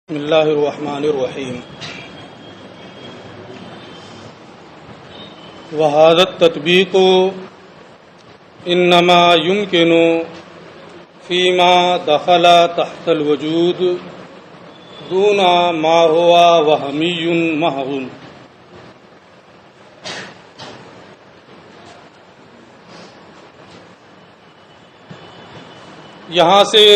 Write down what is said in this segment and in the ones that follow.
بسم اللہ الرحمن الرحیم وهذا التطبیق انما يمكن فيما دخل تحت الوجود دون ما هو وهمي محض. یہاں سے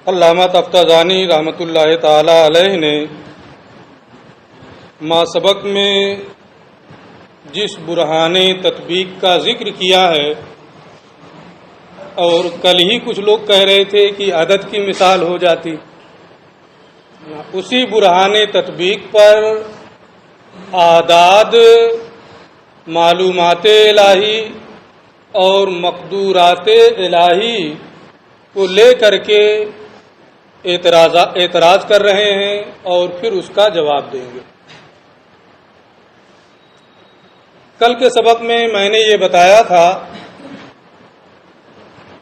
علامہ تفتازانی رحمۃ اللہ تعالی علیہ نے ما سبق میں جس برہان تطبیق کا ذکر کیا ہے، اور کل ہی کچھ لوگ کہہ رہے تھے کہ عدد کی مثال ہو جاتی، اسی برہان تطبیق پر اعداد، معلومات الہی اور مقدورات الہی کو لے کر کے اعتراض کر رہے ہیں اور پھر اس کا جواب دیں گے. کل کے سبق میں نے یہ بتایا تھا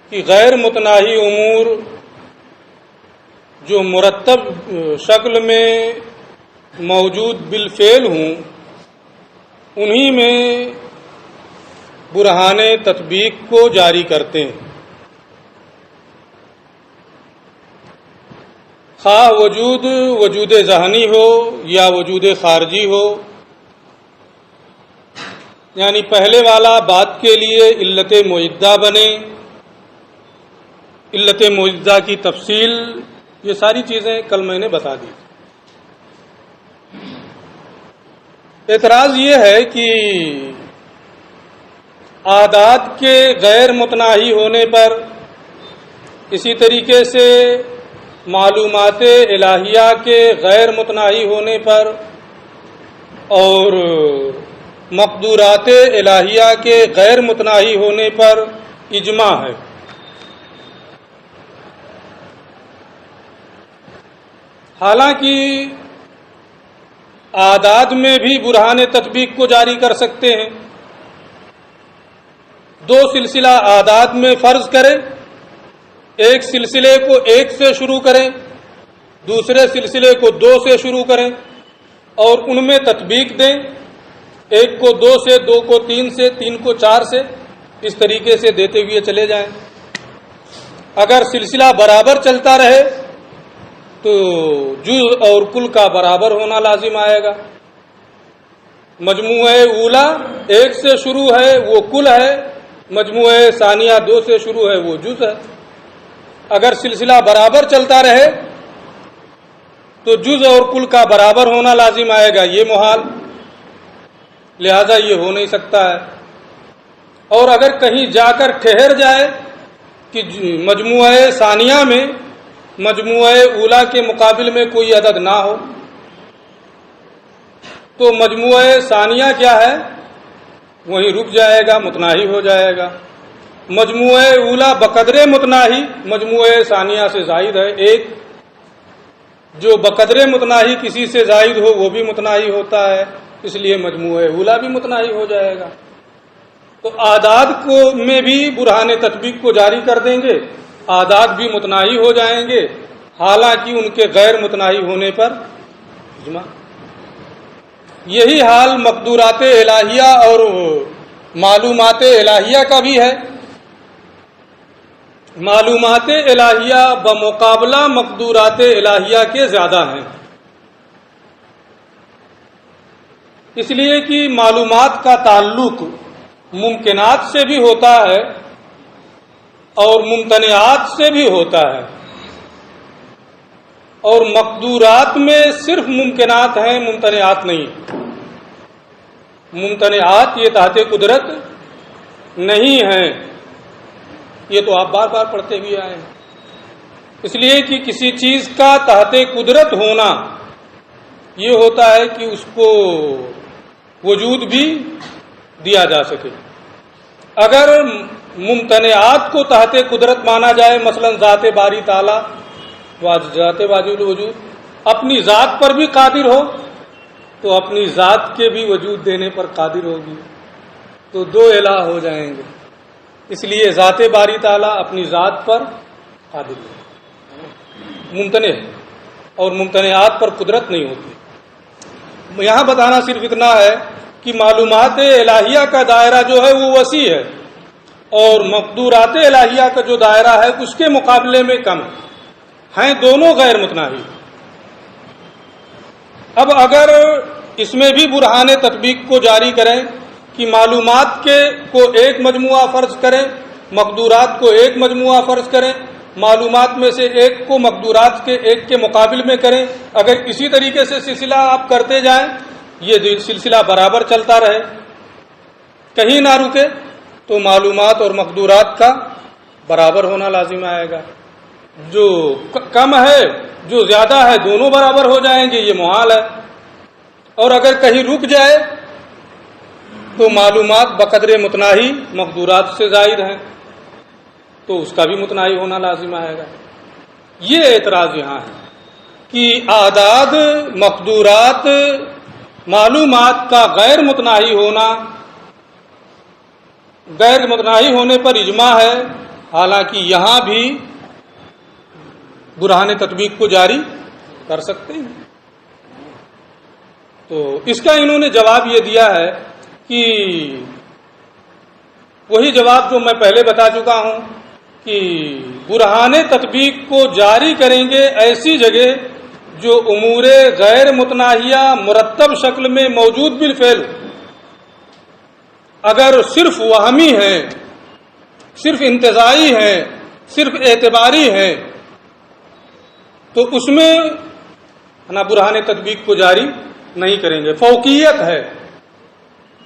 کہ غیر متناہی امور جو مرتب شکل میں موجود بالفعل ہوں، انہی میں برہان تطبیق کو جاری کرتے ہیں، خواہ وجود ذہنی ہو یا وجود خارجی ہو. یعنی پہلے والا بات کے لیے علت معدہ بنے، علت معدہ کی تفصیل، یہ ساری چیزیں کل میں نے بتا دی. اعتراض یہ ہے کہ اعداد کے غیر متناہی ہونے پر، اسی طریقے سے معلومات الہیہ کے غیر متناہی ہونے پر اور مقدورات الہیہ کے غیر متناہی ہونے پر اجماع ہے. حالانکہ اعداد میں بھی برہان تطبیق کو جاری کر سکتے ہیں. دو سلسلہ اعداد میں فرض کریں، ایک سلسلے کو 1 سے شروع کریں، دوسرے سلسلے کو 2 سے شروع کریں اور ان میں تطبیق دیں. 1 کو 2 سے، 2 کو 3 سے، 3 کو 4 سے، اس طریقے سے دیتے ہوئے چلے جائیں. اگر سلسلہ برابر چلتا رہے تو جز اور کل کا برابر ہونا لازم آئے گا. مجموعہ اولا 1 سے شروع ہے وہ کل ہے، مجموعہ ثانیہ 2 سے شروع ہے وہ جز ہے. اگر سلسلہ برابر چلتا رہے تو جز اور کل کا برابر ہونا لازم آئے گا، یہ محال، لہذا یہ ہو نہیں سکتا ہے. اور اگر کہیں جا کر ٹھہر جائے کہ مجموعہ ثانیہ میں مجموعہ اولا کے مقابل میں کوئی عدد نہ ہو، تو مجموعہ ثانیہ کیا ہے، وہیں رک جائے گا، متناہی ہو جائے گا. مجموعہ اولا بقدر متناہی مجموعہ ثانیہ سے زائد ہے 1، جو بقدر متناہی کسی سے زائد ہو وہ بھی متناہی ہوتا ہے، اس لیے مجموعہ اولا بھی متناہی ہو جائے گا. تو اعداد کو میں بھی برہان تطبیق کو جاری کر دیں گے، اعداد بھی متناہی ہو جائیں گے، حالانکہ ان کے غیر متناہی ہونے پر اجماع. یہی حال مقدورات الہیہ اور معلومات الہیہ کا بھی ہے. معلومات الہیہ بمقابلہ مقدورات الہیہ کے زیادہ ہیں، اس لیے کہ معلومات کا تعلق ممکنات سے بھی ہوتا ہے اور ممتنعات سے بھی ہوتا ہے، اور مقدورات میں صرف ممکنات ہیں، ممتنعات نہیں. ممتنعات یہ تحت قدرت نہیں ہیں، یہ تو آپ بار بار پڑھتے ہوئے آئے ہیں. اس لیے کہ کسی چیز کا تحت قدرت ہونا یہ ہوتا ہے کہ اس کو وجود بھی دیا جا سکے. اگر ممتنعات کو تحت قدرت مانا جائے، مثلا ذات باری تعالیٰ ذات واجب الوجود اپنی ذات پر بھی قادر ہو تو اپنی ذات کے بھی وجود دینے پر قادر ہوگی، تو 2 الہ ہو جائیں گے. اس لیے ذات باری تعالیٰ اپنی ذات پر قادر ہے. ممتنع ہے اور ممتنعات پر قدرت نہیں ہوتی۔ یہاں بتانا صرف اتنا ہے کہ معلومات الہیہ کا دائرہ جو ہے وہ وسیع ہے اور مقدورات الہیہ کا جو دائرہ ہے اس کے مقابلے میں کم ہیں، دونوں غیر متناہی۔ اب اگر اس میں بھی برہان تطبیق کو جاری کریں کہ معلومات کو ایک مجموعہ فرض کریں، مقدورات کو ایک مجموعہ فرض کریں، معلومات میں سے ایک کو مقدورات کے ایک کے مقابل میں کریں، اگر اسی طریقے سے سلسلہ آپ کرتے جائیں، یہ سلسلہ برابر چلتا رہے، کہیں نہ رکے، تو معلومات اور مقدورات کا برابر ہونا لازم آئے گا۔ جو کم ہے جو زیادہ ہے دونوں برابر ہو جائیں گے، یہ محال ہے۔ اور اگر کہیں رک جائے تو معلومات بقدر متناہی مقدورات سے زائد ہیں تو اس کا بھی متناہی ہونا لازم آئے گا۔ یہ اعتراض یہاں ہے کہ اعداد، مقدورات، معلومات کا غیر متناہی ہونے پر اجماع ہے، حالانکہ یہاں بھی برہان تطبیق کو جاری کر سکتے ہیں۔ تو اس کا انہوں نے جواب یہ دیا ہے کہ وہی جواب جو میں پہلے بتا چکا ہوں کہ برہان تطبیق کو جاری کریں گے ایسی جگہ جو امور غیر متناہیہ مرتب شکل میں موجود بالفعل، اگر صرف وہمی ہیں، صرف انتزاعی ہیں، صرف اعتباری ہیں، تو اس میں نہ برہان تطبیق کو جاری نہیں کریں گے۔ فوقیت ہے،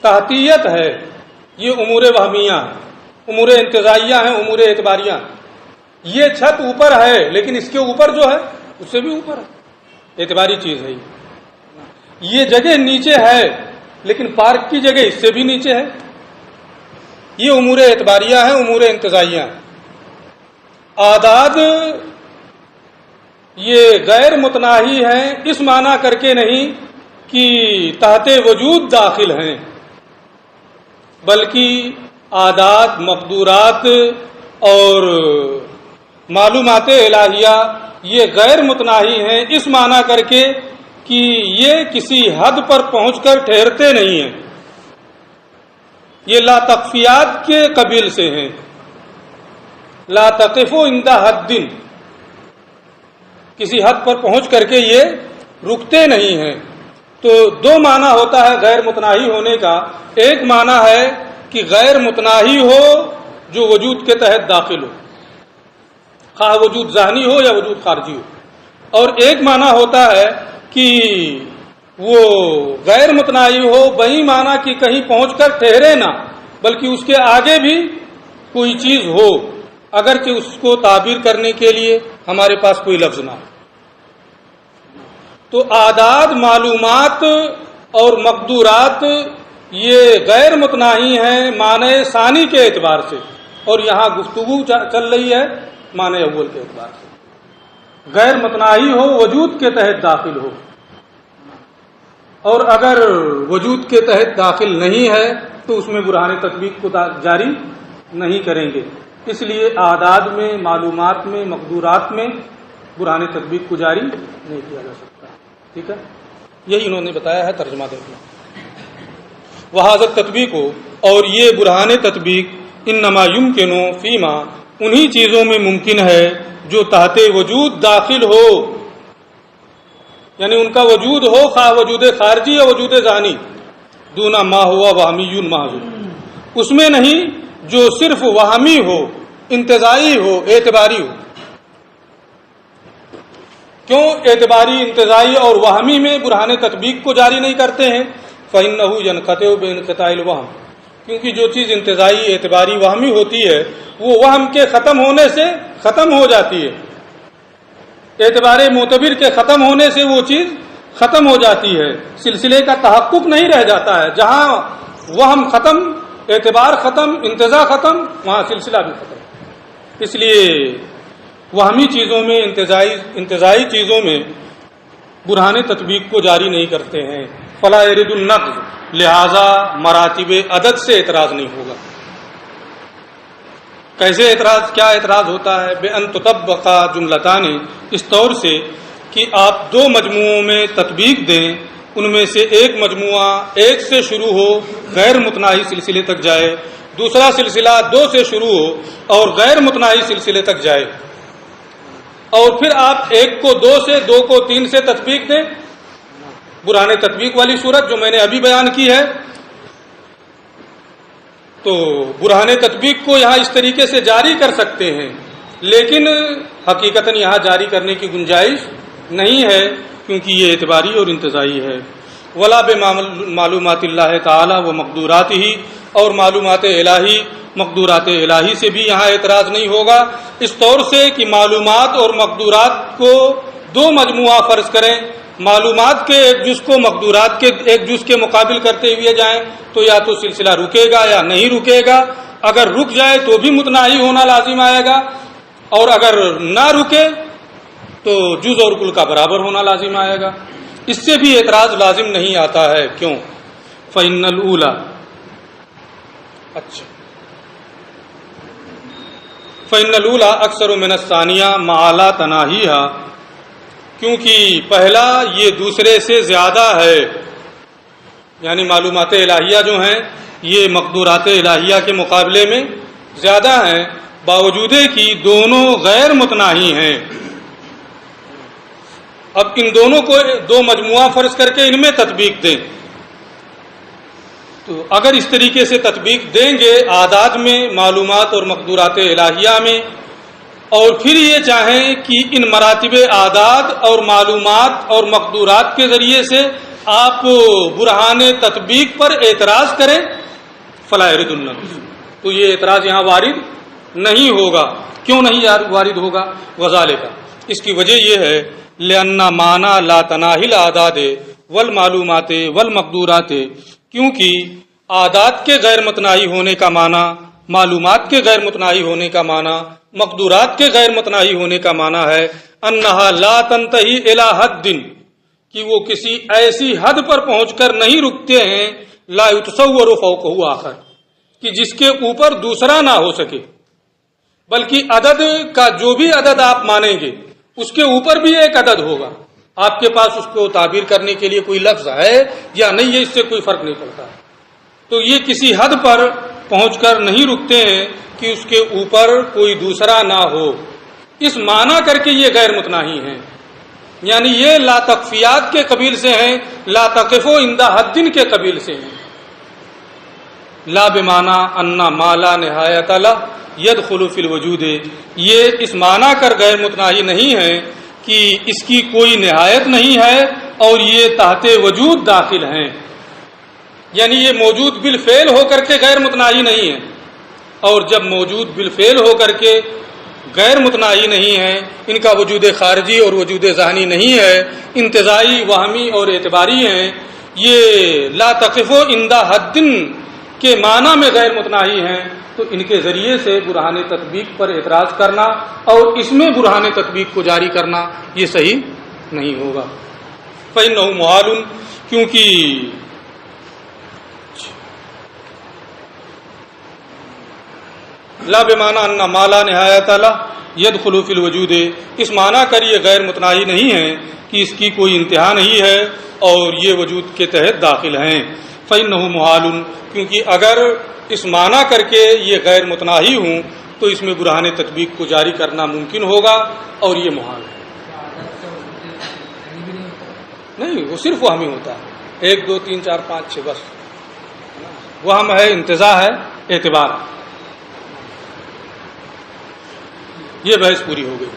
تحتیت ہے، یہ امور وہمیہ ہیں، امور انتزاعیہ ہیں، امور اعتباریہ ہیں۔ یہ چھت اوپر ہے لیکن اس کے اوپر جو ہے اس سے بھی اوپر ہے، اعتباری چیز ہے۔ یہ جگہ نیچے ہے لیکن پارک کی جگہ اس سے بھی نیچے ہے، یہ امور اعتباریہ ہیں، امور انتزاعیہ ہیں۔ اعداد یہ غیر متناہی ہیں اس معنی کر کے نہیں کہ تحت وجود داخل ہیں، بلکہ اعداد، مقدورات اور معلومات الہیہ یہ غیر متناہی ہیں اس معنی کر کے کہ یہ کسی حد پر پہنچ کر ٹھہرتے نہیں ہیں، یہ لا تقفیات کے قبیل سے ہیں، لا تقف عند حد، کسی حد پر پہنچ کر کے یہ رکتے نہیں ہیں۔ تو دو معنی ہوتا ہے غیر متناہی ہونے کا، ایک معنی ہے کہ غیر متناہی ہو جو وجود کے تحت داخل ہو، خواہ وجود ذہنی ہو یا وجود خارجی ہو، اور ایک معنی ہوتا ہے کہ وہ غیر متناہی ہو بہی معنی کہ کہیں پہنچ کر ٹھہرے نہ، بلکہ اس کے آگے بھی کوئی چیز ہو، اگرچہ اس کو تعبیر کرنے کے لیے ہمارے پاس کوئی لفظ نہ ہو۔ تو اعداد، معلومات اور مقدورات یہ غیر متناہی ہیں معنی ثانی کے اعتبار سے، اور یہاں گفتگو چل رہی ہے معنی اول کے اعتبار سے۔ غیر متناہی ہو وجود کے تحت داخل ہو، اور اگر وجود کے تحت داخل نہیں ہے تو اس میں برہان تطبیق کو جاری نہیں کریں گے۔ اس لیے اعداد میں، معلومات میں، مقدورات میں برہان تطبیق کو جاری نہیں کیا جا سکتا۔ ٹھیک ہے، یہی انہوں نے بتایا ہے، ترجمہ دیکھنا۔ وحاظت تطبیق ہو، اور یہ برہان تطبیق انما یمکن فیما انہی چیزوں میں ممکن ہے جو تحت وجود داخل ہو، یعنی ان کا وجود ہو، خواہ وجود خارجی یا وجود ذہنی، دونا ما ہوا وہمی محض، اس میں نہیں جو صرف وہمی ہو، انتزاعی ہو، اعتباری ہو۔ کیوں اعتباری، انتزاعی اور وہمی میں برہان تطبیق کو جاری نہیں کرتے ہیں؟ فَإِنَّهُ يَنْقَطِعُ بِانْقِطَاعِ الْوَهْمِ، کیونکہ جو چیز انتزاعی، اعتباری، وہمی ہوتی ہے وہ وہم کے ختم ہونے سے ختم ہو جاتی ہے، اعتبار معتبر کے ختم ہونے سے وہ چیز ختم ہو جاتی ہے، سلسلے کا تحقق نہیں رہ جاتا ہے۔ جہاں وہم ختم، اعتبار ختم، انتزاع ختم، وہاں سلسلہ بھی ختم۔ اس لیے وہمی چیزوں میں، انتزاعی چیزوں میں برہان تطبیق کو جاری نہیں کرتے ہیں۔ فلا يرد النقض، لہذا مراتب عدد سے اعتراض نہیں ہوگا۔ کیسے اعتراض، کیا اعتراض ہوتا ہے؟ بے ان تطبق جملتان، اس طور سے کہ آپ دو مجموعوں میں تطبیق دیں، ان میں سے ایک مجموعہ ایک سے شروع ہو غیر متناہی سلسلے تک جائے، دوسرا سلسلہ دو سے شروع ہو اور غیر متناہی سلسلے تک جائے، اور پھر آپ ایک کو دو سے، دو کو تین سے تطبیق دیں، برہان تطبیق والی صورت جو میں نے ابھی بیان کی ہے۔ تو برہان تطبیق کو یہاں اس طریقے سے جاری کر سکتے ہیں، لیکن حقیقتاً یہاں جاری کرنے کی گنجائش نہیں ہے، کیونکہ یہ اعتباری اور انتزاعی ہے۔ ولا بمعلومات اللہ تعالی و مقدورات ہی، اور معلومات الہی، مقدورات الہی سے بھی یہاں اعتراض نہیں ہوگا، اس طور سے کہ معلومات اور مقدورات کو دو مجموعہ فرض کریں، معلومات کے ایک جز کو مقدورات کے ایک جز کے مقابل کرتے ہوئے جائیں تو یا تو سلسلہ رکے گا یا نہیں رکے گا، اگر رک جائے تو بھی متناہی ہونا لازم آئے گا، اور اگر نہ رکے تو جز اور کل کا برابر ہونا لازم آئے گا۔ اس سے بھی اعتراض لازم نہیں آتا ہے، کیوں؟ فإن الأولى، اچھا، فإن الأولى أكثر من الثانية مع لا تناهيها، کیونکہ پہلا یہ دوسرے سے زیادہ ہے، یعنی معلومات الہیہ جو ہیں یہ مقدورات الہیہ کے مقابلے میں زیادہ ہیں، باوجود کہ دونوں غیر متناہی ہیں۔ اب ان دونوں کو دو مجموعہ فرض کر کے ان میں تطبیق دیں، تو اگر اس طریقے سے تطبیق دیں گے اعداد میں، معلومات اور مقدورات الہیہ میں، اور پھر یہ چاہیں کہ ان مراتب اعداد اور معلومات اور مقدورات کے ذریعے سے آپ برہان تطبیق پر اعتراض کریں، فلا يرد النفس، تو یہ اعتراض یہاں وارد نہیں ہوگا۔ کیوں نہیں وارد ہوگا؟ وذالک، اس کی وجہ یہ ہے لأن معنی لا تناہی الاعداد والمعلومات والمقدورات، کیونکہ اعداد کے غیر متناہی ہونے کا معنی، معلومات کے غیر متناہی ہونے کا معنی، مقدورات کے غیر متناہی ہونے کا معنی ہے انہا لا تنتہی الی حد، کہ وہ کسی ایسی حد پر پہنچ کر نہیں رکتے ہیں، لا یتصور فوقہ آخر، کہ جس کے اوپر دوسرا نہ ہو سکے، بلکہ عدد کا جو بھی عدد آپ مانیں گے اس کے اوپر بھی ایک عدد ہوگا، آپ کے پاس اس کو تعبیر کرنے کے لیے کوئی لفظ ہے یا نہیں ہے، اس سے کوئی فرق نہیں پڑتا۔ تو یہ کسی حد پر پہنچ کر نہیں رکتے ہیں کہ اس کے اوپر کوئی دوسرا نہ ہو، اس معنی کر کے یہ غیر متناہی ہیں، یعنی یہ لا تکفیات کے قبیل سے ہیں، لا تقفو عند حد کے قبیل سے ہیں۔ لا بمعنی ان ما لا نہایت له يدخل فی الوجود، یہ اس معنی کر غیر متناہی نہیں ہے کہ اس کی کوئی نہایت نہیں ہے اور یہ تحت وجود داخل ہیں، یعنی یہ موجود بالفعل ہو کر کے غیر متناہی نہیں ہے، اور جب موجود بالفعل ہو کر کے غیر متناہی نہیں ہے، ان کا وجود خارجی اور وجود ذہنی نہیں ہے، انتزاعی، وہمی اور اعتباری ہیں، یہ لا تقفو عند حد کے معنی میں غیر متناہی ہیں، تو ان کے ذریعے سے برہان تطبیق پر اعتراض کرنا اور اس میں برہان تطبیق کو جاری کرنا یہ صحیح نہیں ہوگا۔ فإنه محال، کیونکہ لا بمعنی ان ما لا نہایت له يدخل فی الوجود، اس معنی کر یہ غیر متناہی نہیں ہے کہ اس کی کوئی انتہا نہیں ہے اور یہ وجود کے تحت داخل ہیں۔ فإنه محال، کیونکہ اگر اس معنی کر کے یہ غیر متناہی ہوں تو اس میں برہان تطبیق کو جاری کرنا ممکن ہوگا اور یہ محال ہے۔ نہیں، وہ صرف وہمی ہوتا ہے، 1 2 3 4 5 6 بس، وہم ہے، انتزاع ہے، اعتبار ہے۔ یہ بحث پوری ہو گئی۔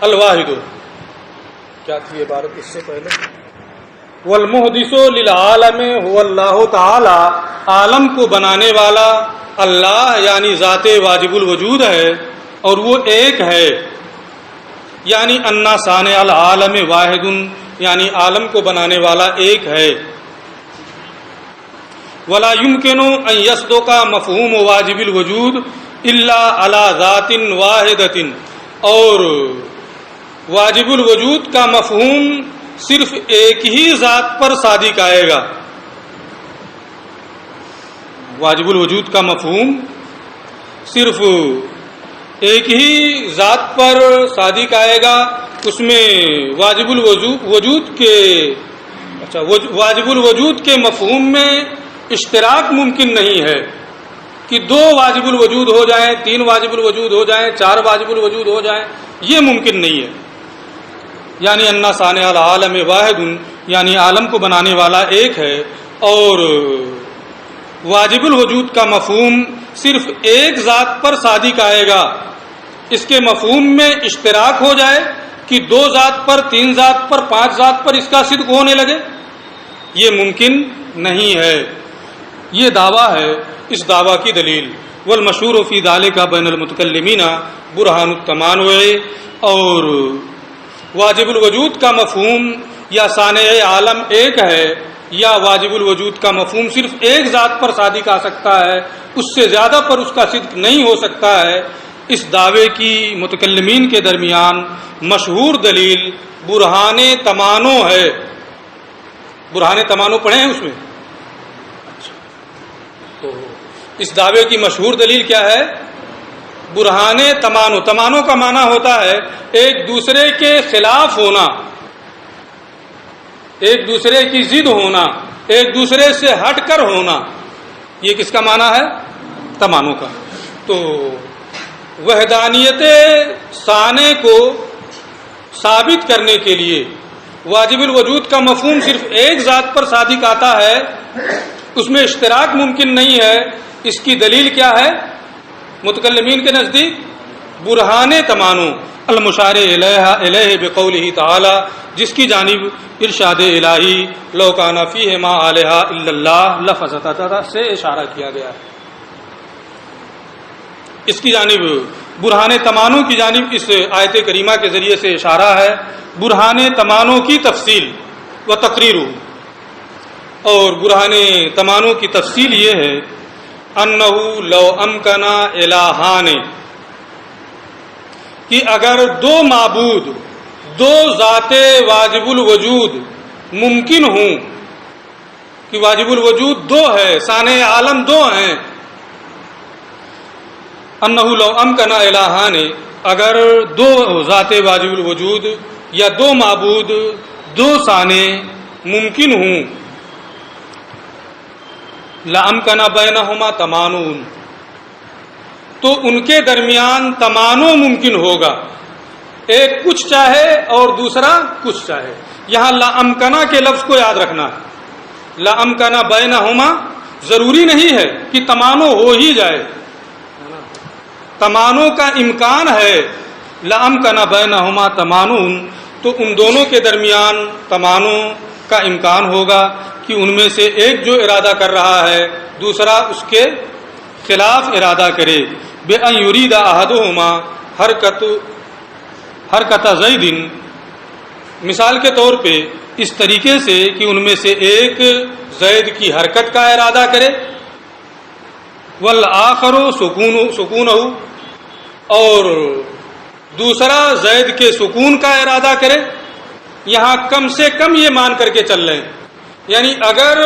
الواحد، کیا تھی عبارت اس سے پہلے؟ والمحدث للعالم هو اللہ تعالی، عالم کو بنانے والا اللہ یعنی ذات واجب الوجود ہے اور وہ ایک ہے، یعنی انا صانع العالم واحد، یعنی عالم کو بنانے والا ایک ہے۔ ولا يمكن ان يصدق مفہوم واجب الوجود الا على ذات واحدۃ، اور واجب الوجود کا مفہوم صرف ایک ہی ذات پر صادق آئے گا۔ واجب الوجود کا مفہوم صرف ایک ہی ذات پر صادق آئے گا، اس میں واجب الوجود کے مفہوم میں اشتراک ممکن نہیں ہے کہ 2 واجب الوجود ہو جائیں، 3 واجب الوجود ہو جائیں، 4 واجب الوجود ہو جائیں، یہ ممکن نہیں ہے۔ یعنی ان صانع العالم واحد، یعنی عالم کو بنانے والا ایک ہے، اور واجب الوجود کا مفہوم صرف ایک ذات پر صادق آئے گا، اس کے مفہوم میں اشتراک ہو جائے کہ 2 ذات پر، 3 ذات پر، 5 ذات پر اس کا صدق ہونے لگے، یہ ممکن نہیں ہے۔ یہ دعویٰ ہے، اس دعویٰ کی دلیل والمشہور فی ذلک بین المتکلمین برہان التمانع، اور واجب الوجود کا مفہوم یا صانع عالم ایک ہے، یا واجب الوجود کا مفہوم صرف ایک ذات پر صادق آ سکتا ہے، اس سے زیادہ پر اس کا صدق نہیں ہو سکتا ہے، اس دعوے کی متکلمین کے درمیان مشہور دلیل برہان تمانع ہے۔ برہان تمانع پڑھے ہیں اس میں؟ تو اس دعوے کی مشہور دلیل کیا ہے؟ برہان تمانع۔ تمانع کا معنی ہوتا ہے ایک دوسرے کے خلاف ہونا، ایک دوسرے کی ضد ہونا، ایک دوسرے سے ہٹ کر ہونا، یہ کس کا معنی ہے؟ تمانع کا۔ تو وحدانیت صانع کو ثابت کرنے کے لیے واجب الوجود کا مفہوم صرف ایک ذات پر صادق آتا ہے، اس میں اشتراک ممکن نہیں ہے۔ اس کی دلیل کیا ہے متکلمین کے نزدیک؟ برہان تمانع المشار الیہ بقولہ تعالی، جس کی جانب ارشاد الہی لو کان فیہما الہ الا اللہ لفسدتا سے اشارہ کیا گیا ہے۔ اس کی جانب برہان تمانع کی جانب اس آیت کریمہ کے ذریعے سے اشارہ ہے۔ برہان تمانع کی تفصیل و تقریر، اور برہان تمانع کی تفصیل یہ ہے انہ لو امکن الہان، کہ اگر 2 معبود، 2 ذات واجب الوجود ممکن ہوں، کہ واجب الوجود 2 ہے، صانع عالم 2 ہیں، انہ لو امکن الہان، اگر 2 ذات واجب الوجود یا 2 معبود، 2 صانع ممکن ہوں، لامکن بینہما تمانع، تو ان کے درمیان تمانع ممکن ہوگا، ایک کچھ چاہے اور دوسرا کچھ چاہے۔ یہاں لامکنا کے لفظ کو یاد رکھنا ہے، لامکن بینہما ضروری نہیں ہے کہ تمانع ہو ہی جائے، تمانع کا امکان ہے، لامکن بینہما تمانع، تو ان دونوں کے درمیان تمانع کا امکان ہوگا کہ ان میں سے ایک جو ارادہ کر رہا ہے دوسرا اس کے خلاف ارادہ کرے۔ بے ان یرید احدہما حرکت زید، مثال کے طور پہ اس طریقے سے کہ ان میں سے ایک زید کی حرکت کا ارادہ کرے، والآخر سکونہ، اور دوسرا زید کے سکون کا ارادہ کرے۔ یہاں کم سے کم یہ مان کر کے چل رہے ہیں، یعنی اگر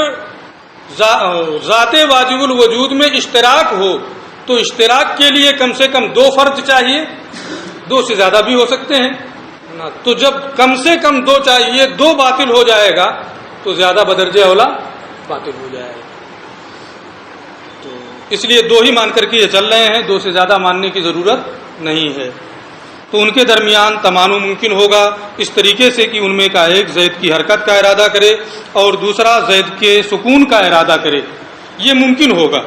ذات واجب الوجود میں اشتراک ہو تو اشتراک کے لیے کم سے کم 2 فرد چاہیے، 2 سے زیادہ بھی ہو سکتے ہیں، تو جب کم سے کم 2 چاہیے، 2 باطل ہو جائے گا تو زیادہ بدرجہ اولا باطل ہو جائے گا۔ تو اس لیے 2 ہی مان کر کے یہ چل رہے ہیں، 2 سے زیادہ ماننے کی ضرورت نہیں ہے۔ تو ان کے درمیان تمانع ممکن ہوگا اس طریقے سے کہ ان میں کا ایک زید کی حرکت کا ارادہ کرے اور دوسرا زید کے سکون کا ارادہ کرے، یہ ممکن ہوگا۔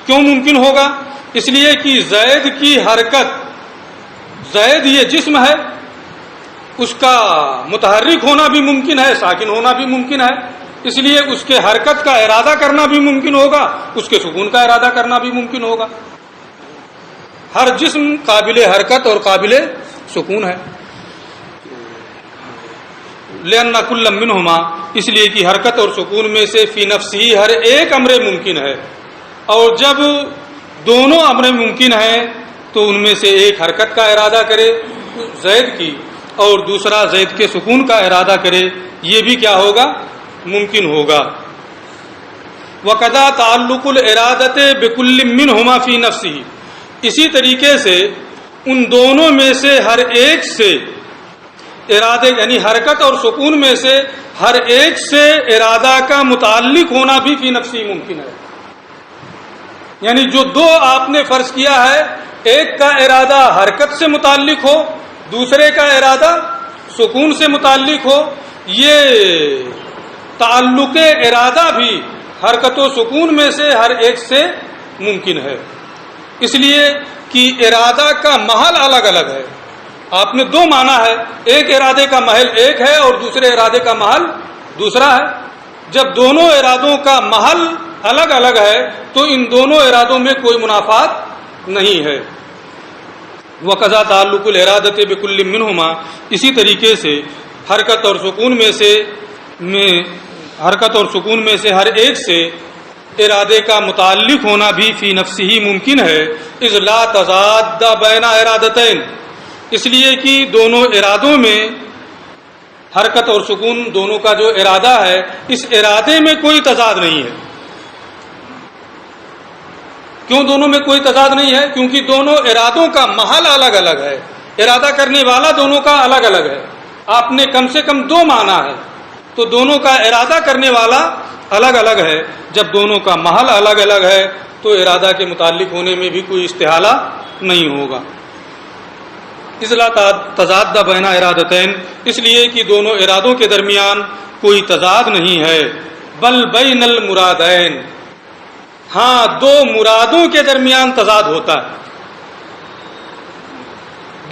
کیوں ممکن ہوگا؟ اس لیے کہ زید کی حرکت، زید یہ جسم ہے، اس کا متحرک ہونا بھی ممکن ہے، ساکن ہونا بھی ممکن ہے، اس لیے اس کے حرکت کا ارادہ کرنا بھی ممکن ہوگا، اس کے سکون کا ارادہ کرنا بھی ممکن ہوگا۔ ہر جسم قابل حرکت اور قابل سکون ہے، لأن کل منہما، اس لیے کہ حرکت اور سکون میں سے فی نفسہ ہر ایک امر ممکن ہے، اور جب دونوں امر ممکن ہیں تو ان میں سے ایک حرکت کا ارادہ کرے زید کی اور دوسرا زید کے سکون کا ارادہ کرے، یہ بھی کیا ہوگا؟ ممکن ہوگا۔ وقضا تعلق الارادۃ بکل منہما فی نفسہ، اسی طریقے سے ان دونوں میں سے ہر ایک سے ارادے یعنی حرکت اور سکون میں سے ہر ایک سے ارادہ کا متعلق ہونا بھی فی نفسی ممکن ہے. یعنی جو دو آپ نے فرض کیا ہے، ایک کا ارادہ حرکت سے متعلق ہو، دوسرے کا ارادہ سکون سے متعلق ہو، یہ تعلق ارادہ بھی حرکت و سکون میں سے ہر ایک سے ممکن ہے. اس لیے کہ ارادہ کا محل الگ الگ ہے. آپ نے دو مانا ہے، ایک ارادے کا محل ایک ہے اور دوسرے ارادے کا محل دوسرا ہے. جب دونوں ارادوں کا محل الگ الگ ہے تو ان دونوں ارادوں میں کوئی منافات نہیں ہے. وقضا تعلق الارادۃ بکل منہما، اسی طریقے سے حرکت اور سکون میں سے ہر ایک سے ارادے کا متعلق ہونا بھی فی نفسہ ہی ممکن ہے. اذ لا تضاد بین ارادتین، اس لیے کہ دونوں ارادوں میں حرکت اور سکون دونوں کا جو ارادہ ہے اس ارادے میں کوئی تضاد نہیں ہے. کیوں دونوں میں کوئی تضاد نہیں ہے؟ کیونکہ دونوں ارادوں کا محل الگ الگ ہے، ارادہ کرنے والا دونوں کا الگ الگ ہے. آپ نے کم سے کم دو مانا ہے تو دونوں کا ارادہ کرنے والا الگ الگ ہے. جب دونوں کا محل الگ الگ ہے تو ارادہ کے متعلق ہونے میں بھی کوئی استحالہ نہیں ہوگا. اذ لا تضاد بین ارادتین، اس لیے کہ دونوں ارادوں کے درمیان کوئی تضاد نہیں ہے. بل بین المرادین، ہاں دو مرادوں کے درمیان تضاد ہوتا ہے.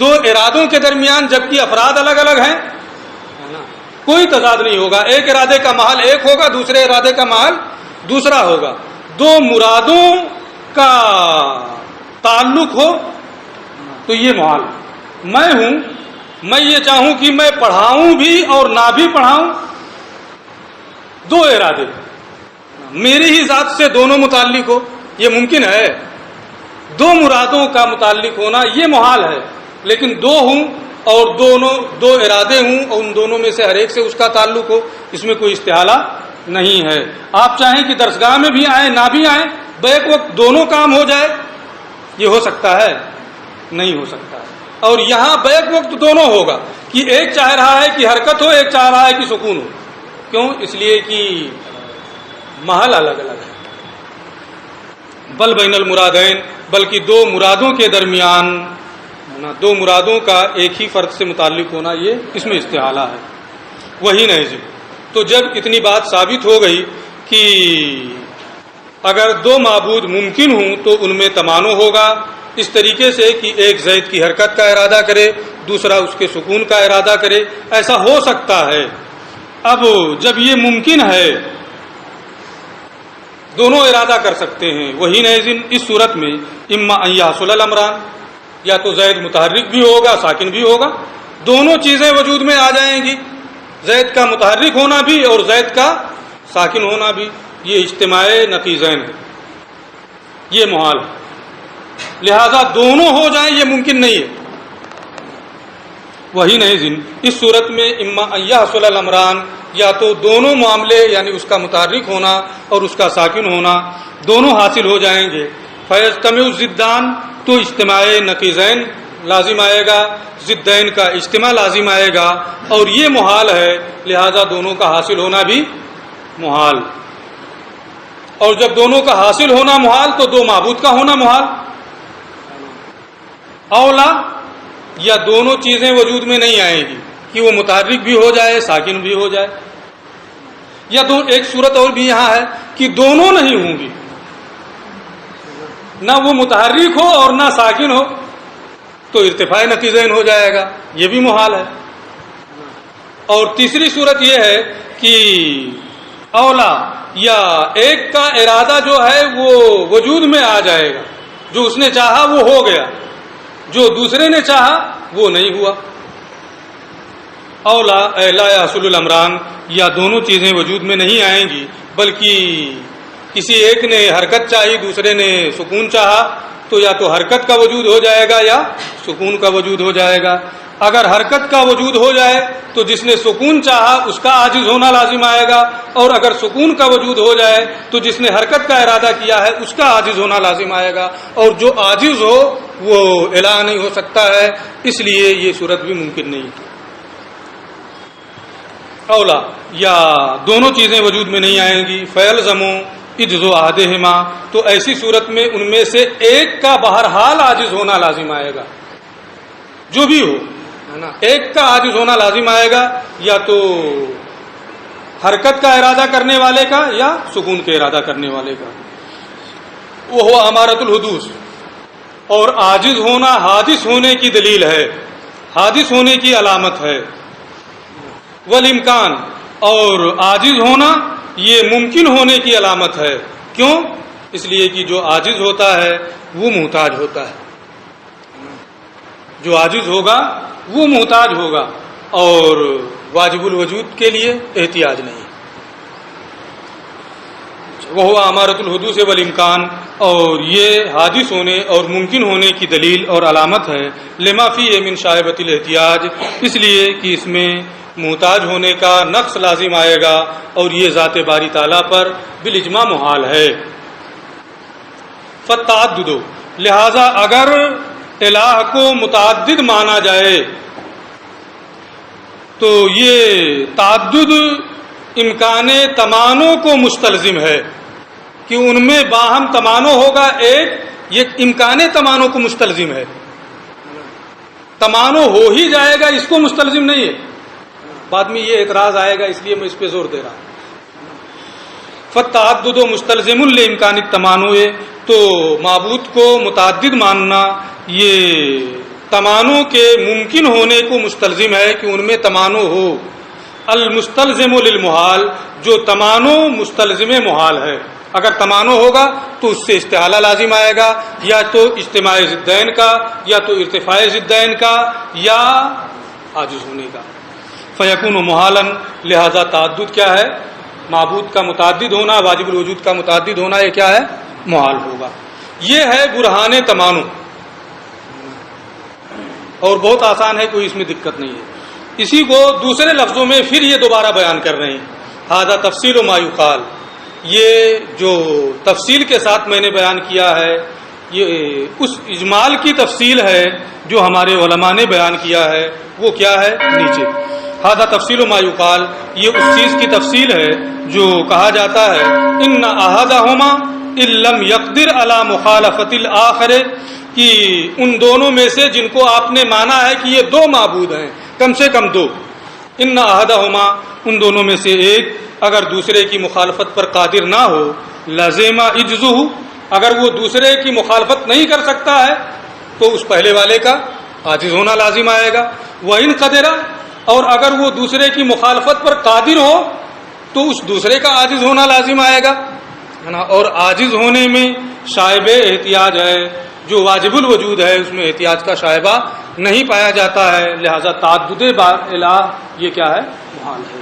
دو ارادوں کے درمیان جبکہ افراد الگ الگ ہیں کوئی تضاد نہیں ہوگا. ایک ارادے کا محل ایک ہوگا، دوسرے ارادے کا محل دوسرا ہوگا. دو مرادوں کا تعلق ہو تو یہ محال. میں ہوں، میں یہ چاہوں کہ میں پڑھاؤں بھی اور نہ بھی پڑھاؤں، دو ارادے میری ہی ذات سے دونوں متعلق ہو، یہ ممکن ہے. دو مرادوں کا متعلق ہونا یہ محال ہے. لیکن دو ہوں اور دو ارادے ہوں اور ان دونوں میں سے ہر ایک سے اس کا تعلق ہو، اس میں کوئی استحالہ نہیں ہے. آپ چاہیں کہ درسگاہ میں بھی آئیں نہ بھی آئیں، بیک وقت دونوں کام ہو جائے، یہ ہو سکتا ہے؟ نہیں ہو سکتا ہے. اور یہاں بیک وقت دونوں ہوگا کہ ایک چاہ رہا ہے کہ حرکت ہو، ایک چاہ رہا ہے کہ سکون ہو. کیوں؟ اس لیے کہ محل الگ الگ ہے. بل بین المرادین، بلکہ دو مرادوں کے درمیان، دو مرادوں کا ایک ہی فرد سے متعلق ہونا یہ اس میں استحالہ ہے. وہی نہیں جی. تو جب اتنی بات ثابت ہو گئی کہ اگر دو معبود ممکن ہوں تو ان میں تمانع ہوگا، اس طریقے سے کہ ایک زید کی حرکت کا ارادہ کرے، دوسرا اس کے سکون کا ارادہ کرے، ایسا ہو سکتا ہے. اب جب یہ ممکن ہے دونوں ارادہ کر سکتے ہیں، وہی نہیں اس صورت میں اما ان یحصل الامران، یا تو زید متحرک بھی ہوگا ساکن بھی ہوگا، دونوں چیزیں وجود میں آ جائیں گی، زید کا متحرک ہونا بھی اور زید کا ساکن ہونا بھی. یہ اجتماع نقیضین ہے، یہ محال ہے. لہذا دونوں ہو جائیں یہ ممکن نہیں ہے. وہی نہیں اس صورت میں اما ان یحصل الامران، یا تو دونوں معاملے یعنی اس کا متحرک ہونا اور اس کا ساکن ہونا دونوں حاصل ہو جائیں گے. فیجتمع الضدان، تو اجتماع نقیضین لازم آئے گا، ضدین کا اجتماع لازم آئے گا، اور یہ محال ہے. لہذا دونوں کا حاصل ہونا بھی محال. اور جب دونوں کا حاصل ہونا محال تو دو معبود کا ہونا محال. اولا یا دونوں چیزیں وجود میں نہیں آئیں گی کہ وہ متحرک بھی ہو جائے ساکن بھی ہو جائے، یا ایک صورت اور بھی یہاں ہے کہ دونوں نہیں ہوں گی، نہ وہ متحرک ہو اور نہ ساکن ہو، تو ارتفاع نقیضین ہو جائے گا، یہ بھی محال ہے. اور تیسری صورت یہ ہے کہ اولا یا ایک کا ارادہ جو ہے وہ وجود میں آ جائے گا، جو اس نے چاہا وہ ہو گیا، جو دوسرے نے چاہا وہ نہیں ہوا. اولا لا یحصل الامران، یا دونوں چیزیں وجود میں نہیں آئیں گی بلکہ کسی ایک نے حرکت چاہی دوسرے نے سکون چاہا، تو یا تو حرکت کا وجود ہو جائے گا یا سکون کا وجود ہو جائے گا. اگر حرکت کا وجود ہو جائے تو جس نے سکون چاہا اس کا عاجز ہونا لازم آئے گا، اور اگر سکون کا وجود ہو جائے تو جس نے حرکت کا ارادہ کیا ہے اس کا عاجز ہونا لازم آئے گا، اور جو عاجز ہو وہ الہ نہیں ہو سکتا ہے، اس لیے یہ صورت بھی ممکن نہیں۔ اولا یا دونوں چیزیں وجود میں نہیں آئیں گی، فیلزمو اجزو احدہما، تو ایسی صورت میں ان میں سے ایک کا بہرحال عاجز ہونا لازم آئے گا، جو بھی ہو ہے نا، ایک کا عاجز ہونا لازم آئے گا، یا تو حرکت کا ارادہ کرنے والے کا یا سکون کے ارادہ کرنے والے کا۔ وہ امارۃ الحدوث، اور عاجز ہونا حادث ہونے کی دلیل ہے، حادث ہونے کی علامت ہے۔ والامکان، اور عاجز ہونا یہ ممکن ہونے کی علامت ہے۔ کیوں؟ اس لیے کہ جو عاجز ہوتا ہے وہ محتاج ہوتا ہے، جو عاجز ہوگا وہ محتاج ہوگا، اور واجب الوجود کے لیے احتیاج نہیں۔ وہ امارۃ الحدوث والامکان، اور یہ حادث ہونے اور ممکن ہونے کی دلیل اور علامت ہے، لما فیہ من شائبۃ الاحتیاج، اس لیے کہ اس میں محتاج ہونے کا نقص لازم آئے گا، اور یہ ذات باری تعالیٰ پر بالاجماع محال ہے۔ فالتعدد، لہذا اگر الہ کو متعدد مانا جائے تو یہ تعدد امکان تمانع کو مستلزم ہے، کہ ان میں باہم تمانع ہوگا ایک، یہ امکان تمانع کو مستلزم ہے، تمانع ہو ہی جائے گا اس کو مستلزم نہیں ہے۔ بعد میں یہ اعتراض آئے گا، اس لیے میں اس پہ زور دے رہا ہوں۔ فالتعدد مستلزم لامکان التمانع، تو معبود کو متعدد ماننا یہ تمانع کے ممکن ہونے کو مستلزم ہے، کہ ان میں تمانع ہو۔ المستلزم للمحال، جو تمانع مستلزم محال ہے، اگر تمانع ہوگا تو اس سے استحالہ لازم آئے گا، یا تو اجتماع ضدین کا، یا تو ارتفاع ضدین کا، یا عاجز ہونے کا۔ فیکون محالا، لہذا تعدد کیا ہے؟ معبود کا متعدد ہونا، واجب الوجود کا متعدد ہونا، یہ کیا ہے؟ محال ہوگا۔ یہ ہے برہان تمانع، اور بہت آسان ہے، کوئی اس میں دقت نہیں ہے۔ اسی کو دوسرے لفظوں میں پھر یہ دوبارہ بیان کر رہے ہیں، ھذا تفصیل ما یقال، یہ جو تفصیل کے ساتھ میں نے بیان کیا ہے یہ اس اجمال کی تفصیل ہے جو ہمارے علماء نے بیان کیا ہے۔ وہ کیا ہے؟ نیچے ھذا تفصیل ما یقال، یہ اس چیز کی تفصیل ہے جو کہا جاتا ہے، ان احدہما ان لم یقدر علی مخالفت الآخر، کہ ان دونوں میں سے جن کو آپ نے مانا ہے کہ یہ دو معبود ہیں، کم سے کم دو، ان احدہما، ان دونوں میں سے ایک اگر دوسرے کی مخالفت پر قادر نہ ہو، لازم اجزہ، اگر وہ دوسرے کی مخالفت نہیں کر سکتا ہے تو اس پہلے والے کا عاجز ہونا لازم آئے گا۔ وَإِنْ قَدِرَ، اور اگر وہ دوسرے کی مخالفت پر قادر ہو تو اس دوسرے کا عاجز ہونا لازم آئے گا، ہے نا۔ اور عاجز ہونے میں شائب احتیاج ہے، جو واجب الوجود ہے اس میں احتیاج کا شائبہ نہیں پایا جاتا ہے، لہذا تعدد الہ یہ کیا ہے؟ محال ہے۔